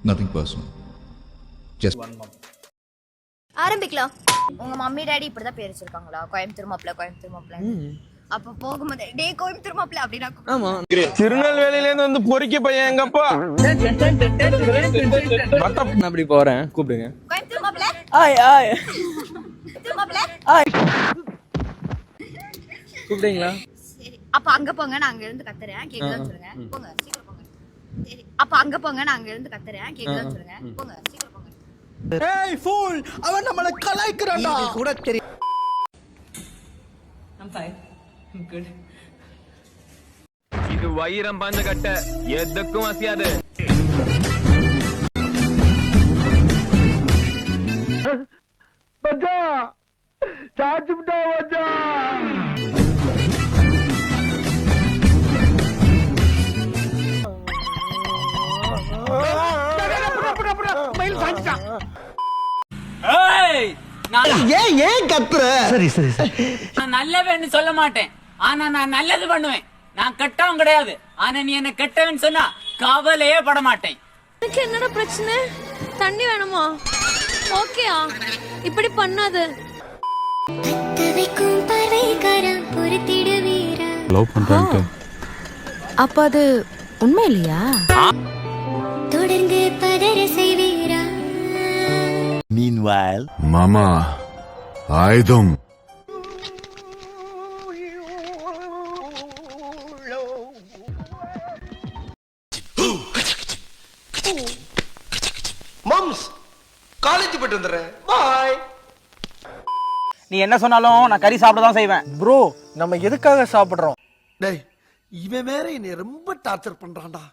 Nothing personal. Just ஆரம்பிக்கலாம். உங்க mummy daddy இப்படிதான் பேர் வச்சிருக்காங்களா? கோயம்புத்தூர் மாப்பிள்ள. அப்ப போகும்போது டே கோயம்புத்தூர் மாப்பிள்ள அப்படினா ஆமா. திருநெல்வேலில இருந்து வந்து பொறுக்கி பையன் எங்கப்பா? நான் அப்படி போறேன். கூப்பிடுங்க. கோயம்புத்தூர் மாப்பிள்ள. ஆய். கோயம்புத்தூர் மாப்பிள்ள. கூப்பிடுங்களா? சரி. அப்ப அங்க போங்க நான் அங்க இருந்து கத்துறேன். கேக்குதான்னு சொல்லுங்க. போங்க. சீக்கிரம் போங்க. சரி. அப்ப அங்க போங்க நான் அங்க இருந்து கத்துறேன். கேக்குதான்னு சொல்லுங்க. போங்க. சீக்கிரம் போங்க. ஏய் ஃபூல், அவன் நம்மள கலாய்க்கறான்டா. இது கூட தெரியும். I'm fine. I'm good. இது வைரம் பஞ்ச கட்ட எதுக்கும் அசியாது. பஜா சாச்சுடா பஜா. மயில் சாஞ்சிட்டான். ஏய் ஏன் கத்துற? சரி. நான் நல்லவன்னு சொல்ல மாட்டேன். ஆனா நான் நல்லது பண்ணுவேன். நான் கெட்டவன் கிடையாது. ஆனா நீ என்ன கெட்டவன் சொன்னா கவலையே பட மாட்டேன். எனக்கு என்னடா பிரச்சனை? தண்ணி வேணுமா? ஓகேயா? இப்படி பண்ணாத. love பண்றாங்க. அப்ப அது உண்மை இல்லையா? தொடர்ந்து பதற செய்வீரா? Meanwhile, Mama, ஆயுதம். மம்ஸ் காலேஜ் போயிட்டு வந்துறேன். பை. நீ என்ன சொன்னாலும் நான் கறி சாப்பிட தான் செய்வேன். ப்ரோ, நம்ம எதுக்காக சாப்பிடுறோம்? டேய், இவன் வேற என்னை ரொம்ப டார்ச்சர் பண்றான்டா.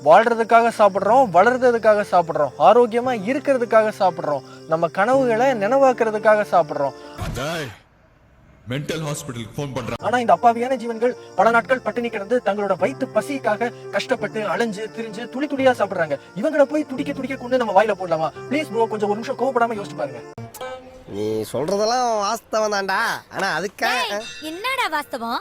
வாழ்றதுக்காக சாப்பிடுறோம், வளர்றதுக்காக சாப்பிடுறோம், ஆரோக்கியமா இருக்கிறதுக்காக சாப்பிடுறோம், நம்ம கனவுகளை நினைவாக்குறதுக்காக சாப்பிடுறோம். மென்டல் ஹாஸ்பிடலுக்கு ஃபோன் பண்றேன். ஆனா இந்த அப்பாவியான ஜீவன்கள் பல நாட்கள் பட்டினி கிடந்து தங்களோட வயிற்று பசிக்காக கஷ்டப்பட்டு அலைஞ்சு திரிஞ்சு துளி துளியா சாப்பிடுறாங்க. இவங்களை போய் துடிக்க கொண்டு நம்ம வாயில போடலாமா? ப்ளீஸ் ப்ரோ, கொஞ்சம் ஒரு நிமிஷம் கோவப்படாம யோசிச்சு பாருங்க. நீ சொல்றதெல்லாம் வாஸ்தவம் தான்டா. ஆனா அதுக்காக என்னடா வாஸ்தவம்?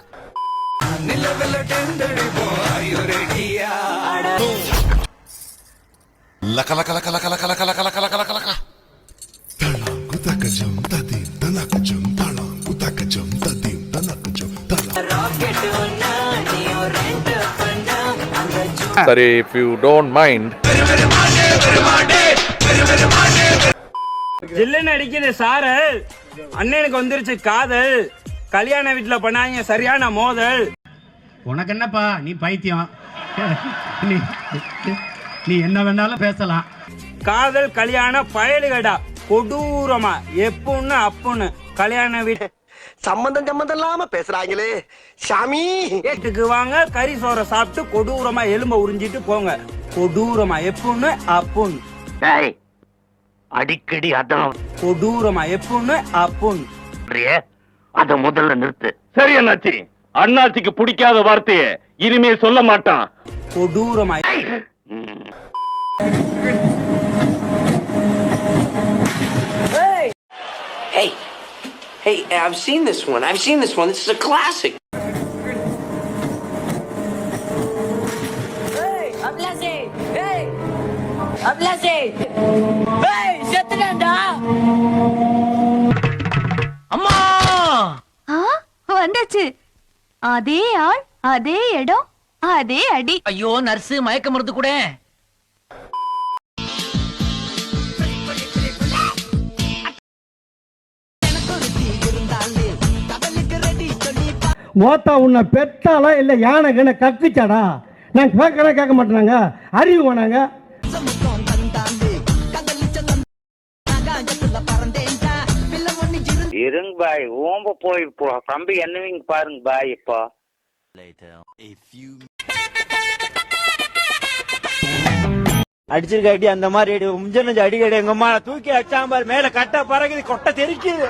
லக லக லக லக லக லக லக லக லக லக. தளம் குதகஜம் ததி தனகஜம் தளம் குதகஜம் ததி தனகஜம் தளம். சரி, if you don't mind. ஜில்லுன்னு அடிக்குது சாரு. அண்ணனுக்கு வந்துருச்சு காதல். கல்யாண வீட்டுல பண்ணாங்க சரியான மோதல். உனக்கு என்னப்பா, நீ பைத்தியம். நீ என்ன வேணாலும் பேசலாம். காதல் கல்யாண பயலுகடா கொடூரமா எப்புன்னு அப்புன்னு கல்யாண சம்பந்தம் இல்லாம பேசுறாங்களே சாமி. வீட்டுக்கு வாங்க, கறி சோற சாப்பிட்டு கொடூரமா எலும்ப உறிஞ்சிட்டு போங்க. கொடூரமா எப்புன்னு அப்புன்னு. அடிக்கடி அதான் கொடூரமா எப்புன்னு அப்புன்னு. அத முதல்ல நிறுத்து. சரி அண்ணாச்சி, அண்ணாச்சிக்கு பிடிக்காத வார்த்தையை இனிமே சொல்ல மாட்டான். கொடூரமா. Hey, I've seen this one. This is a classic. அம்மா! வந்தாச்சு. அதே ஆள், அதே இடம், அதே அடி. ஐயோ நர்ஸ், மயக்க மருந்து கூட. மோத்தா உன்னை பெத்தாலா இல்ல யானை கண்ண கத்துச்சாடா? நான் கேட்க மாட்டேனாங்க, அறிவு வேணாங்க. இருங்க பாய், ஓம்ப போய் தம்பி என்னவீங்க பாருங்க பாய். இப்போ அடிச்சிருக்க அடி அந்த மாதிரி முஞ்ச அடிக்கடி எங்க அம்மா தூக்கி அச்சாம்பார் மேல கட்ட பறகுது கொட்டை தெரிக்குது.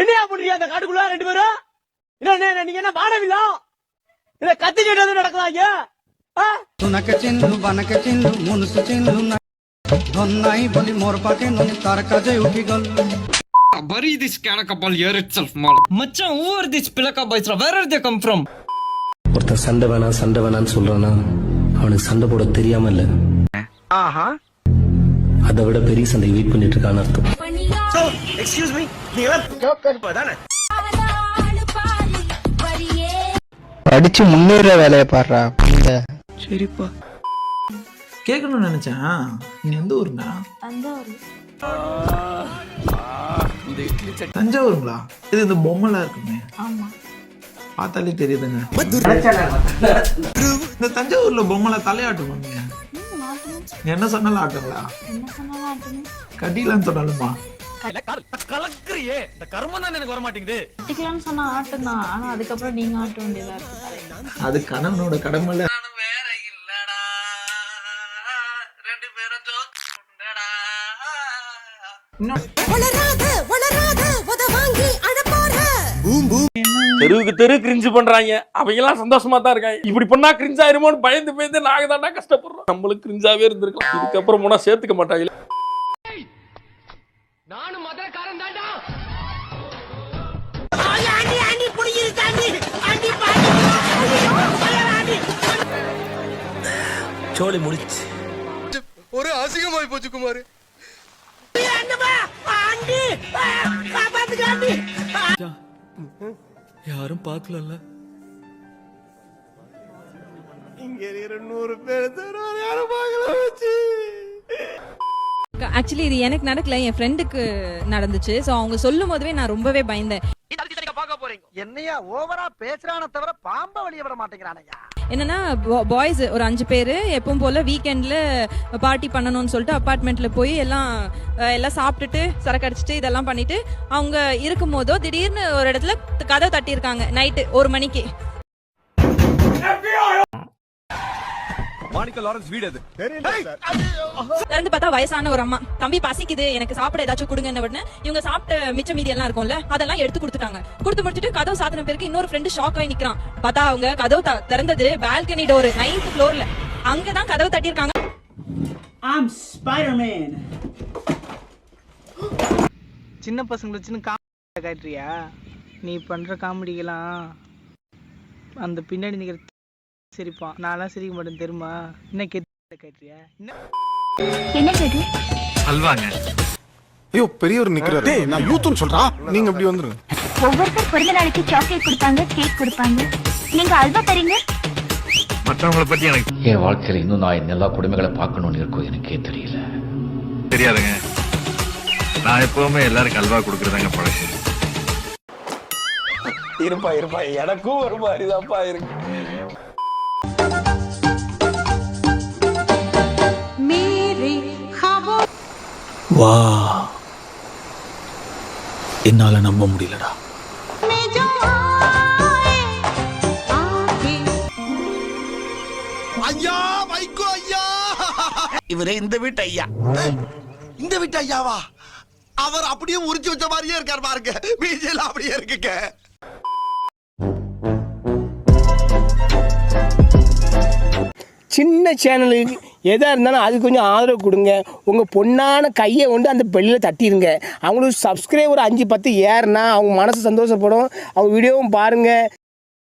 என்னையா பண்றீங்க அந்த காட்டுக்குள்ள ரெண்டு பேரும்? என்ன நீங்க என்ன வாடவில்லா? இத கத்தி கேட்டது நடக்குதாங்க? துனக்க சின்னு பனக்க சின்னு முனுசு சின்னு ধন্যাই বলি মোর পাকে ননি তার কাজে উঠি গল Bury this canacapal here itself, mal. Macha, who are these Pilaka boys? Where are they come from? ஒருத்தன் சண்டை வேணான்னு சொல்றானா அவனுக்கு சண்டை போட தெரியாம இல்ல, அதை விட பெரிய சண்டை வெயிட் பண்ணிட்டு இருக்கான்னு அர்த்தம். எக்ஸ்கியூஸ் மீ, நீங்க தானே படிச்சு முன்னேற வேலையை பாடுறா. சரிப்பா, கேட்கணும்னு நினைச்சேன். நீ எந்த ஊருண்ணா? தஞ்சாவூருங்களா? இது இந்த பொம்மைலாம் இருக்குமே, பார்த்தாலே தெரியுதுங்க. இந்த தஞ்சாவூர்ல பொம்மைலாம் தலையாட்டுவாங்க. என்ன சொன்னாலும் ஆட்டுங்களா? கட்டிலான்னு சொன்னாலுமா? கலக்குறியே, இந்த கர்மம் தான் எனக்கு வர மாட்டேங்குது. கட்டிக்கலாம்னு சொன்னா ஆட்டுதான், ஆனா அதுக்கப்புறம் நீங்க ஆட்ட வேண்டியதா இருக்கு. அது கணவனோட கடமை. தெருவுக்கு தெரு கிரிஞ்சு பண்றாங்க, அவங்க எல்லாம் சந்தோஷமா தான் இருக்காங்க. இப்படி பண்ணா கிரிஞ்ச் ஆயிருமோன்னு பயந்து நாங்க தாண்டா கஷ்டப்படுறோம். நம்மளுக்கு கிரிஞ்சாவே இருந்திருக்கலாம், இதுக்கப்புறம் போனா சேர்த்துக்க மாட்டாங்க. நானும் மதுரக்காரன் தாண்டா. சோலி முடிச்சு. ஒரு அசிங்கமாய் போச்சு குமார். யாரும் பார்க்கல. இங்க 200 பேர் யாரும் பார்க்கல வச்சு. ஆக்சுவலி இது எனக்கு நடக்கல, என் ஃப்ரெண்டுக்கு நடந்துச்சு. ஸோ அவங்க சொல்லும் போதவே நான் ரொம்பவே பயந்தேன். என்னையா ஓவரா பேசுறான தவிர பாம்ப வெளிய வர மாட்டேங்கிறானயா. என்னன்னா பாய்ஸ் ஒரு 5 பேர் எப்பவும் போல வீக்கெண்ட்ல பார்ட்டி பண்ணணும்னு சொல்லிட்டு அபார்ட்மெண்ட்ல போய் எல்லாம் சாப்பிட்டுட்டு சரக்கு அடிச்சுட்டு இதெல்லாம் பண்ணிட்டு அவங்க இருக்கும் போதோ திடீர்னு ஒரு இடத்துல கதவை தட்டியிருக்காங்க நைட்டு 1 மணிக்கு. திறந்து பார்த்தா வயசான ஒரு அம்மா, தம்பி பசிக்குது எனக்கு சாப்பிட ஏதாச்சும் கொடுங்க உடனே இவங்க சாப்பிட்ட மிச்ச மீதி எல்லாம் இருக்கும்ல அதெல்லாம் எடுத்து கொடுத்துட்டாங்க. கொடுத்து முடிச்சுட்டு கதவு சாத்தின பிறகு இன்னொரு ஃப்ரெண்டு ஷாக் ஆகி நிக்கிறான். பார்த்தா அவங்க கதவு திறந்தது பால்கனி டோர் 9th ஃப்ளோர்ல, அங்கதான் கதவு தட்டியிருக்காங்க. சின்ன பசங்களை வச்சுன்னு காமெடி காட்டுறியா? நீ பண்ற காமெடிக்கெல்லாம் அந்த பின்னாடி நிக்கிற சிரிப்பான், நான்லாம் சிரிக்க மாட்டேன் தெரியுமா? என்ன கேட்டுறியா? என்ன கேட்டு அல்வாங்க. ஐயோ பெரியவர் நிக்கிறாரு, நான் யூத்னு சொல்றா, நீங்க அப்படி வந்துருங்க. ஒவ்வொருத்தர் பிறந்த நாளைக்கு சாக்லேட் கொடுப்பாங்க, கேக் கொடுப்பாங்க, நீங்க அல்வா தரீங்க. மற்றவங்களை பத்தி எனக்கு என் வாழ்க்கையில் இன்னும் நான் எல்லா குடும்பங்களை பார்க்கணும்னு இருக்கோ எனக்கே தெரியல. தெரியாதுங்க. நான் எப்பவுமே எல்லாருக்கும் அல்வா கொடுக்கறதாங்க பழக்கம். இருப்பா எனக்கும் ஒரு மாதிரிதான்ப்பா இருக்கு. வா, என்னால நம்ப முடியலடா. ஐயா வைகோ ஐயா, இவரே இந்த வீட்டு ஐயா. இந்த வீட்டு ஐயாவா? அவர் அப்படியே உரிச்சு வச்ச மாதிரியே இருக்கார் பாருங்க, மீசையில அப்படியே இருக்குங்க. சின்ன சேனலுக்கு எதாக இருந்தாலும் அது கொஞ்சம் ஆதரவு கொடுங்க. உங்கள் பொண்ணான கையை கொண்டு அந்த பெல்லில் தட்டிடுங்க. அவங்களுக்கு சப்ஸ்கிரைபர் 5-10 ஏறுனா அவங்க மனசு சந்தோஷப்படும். அவங்க வீடியோவும் பாருங்கள்.